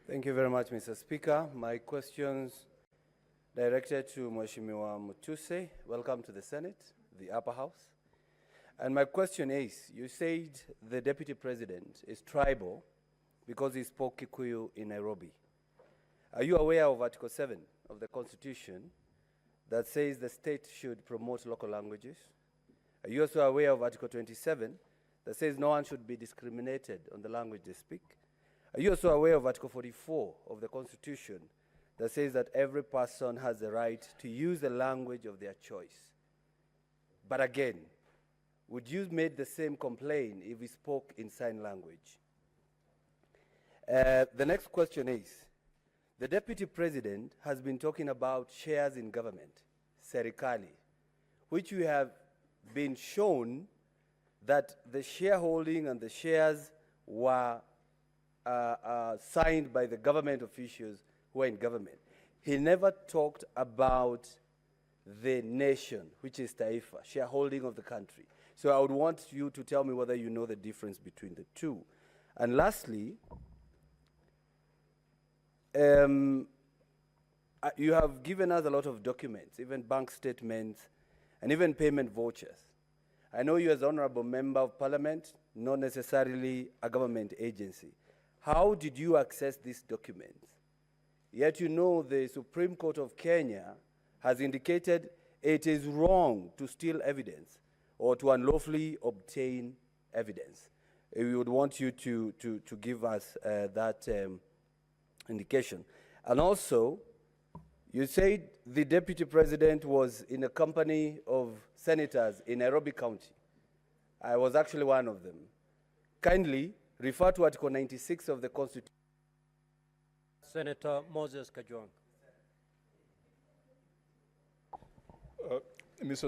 Thank you very much, Mr. Speaker. My questions directed to Mheshimiwa Mutuse. Welcome to the Senate, the upper house. And my question is, you said the Deputy President is tribal because he spoke Kikuyu in Nairobi. Are you aware of Article 7 of the Constitution that says the state should promote local languages? Are you also aware of Article 27 that says no one should be discriminated on the language they speak? Are you also aware of Article 44 of the Constitution that says that every person has the right to use the language of their choice? But again, would you make the same complaint if we spoke in sign language? The next question is, the Deputy President has been talking about shares in government, serikali, which we have been shown that the shareholding and the shares were signed by the government officials who are in government. He never talked about the nation, which is Taifa, shareholding of the country. So I would want you to tell me whether you know the difference between the two. And lastly, you have given us a lot of documents, even bank statements, and even payment vouchers. I know you as Honorable Member of Parliament, not necessarily a government agency. How did you access these documents? Yet you know the Supreme Court of Kenya has indicated it is wrong to steal evidence or to unlawfully obtain evidence. We would want you to give us that indication. And also, you said the Deputy President was in a company of senators in Nairobi County. I was actually one of them. Kindly refer to Article 96 of the Constitution. Senator Moses Kajwang. Mr.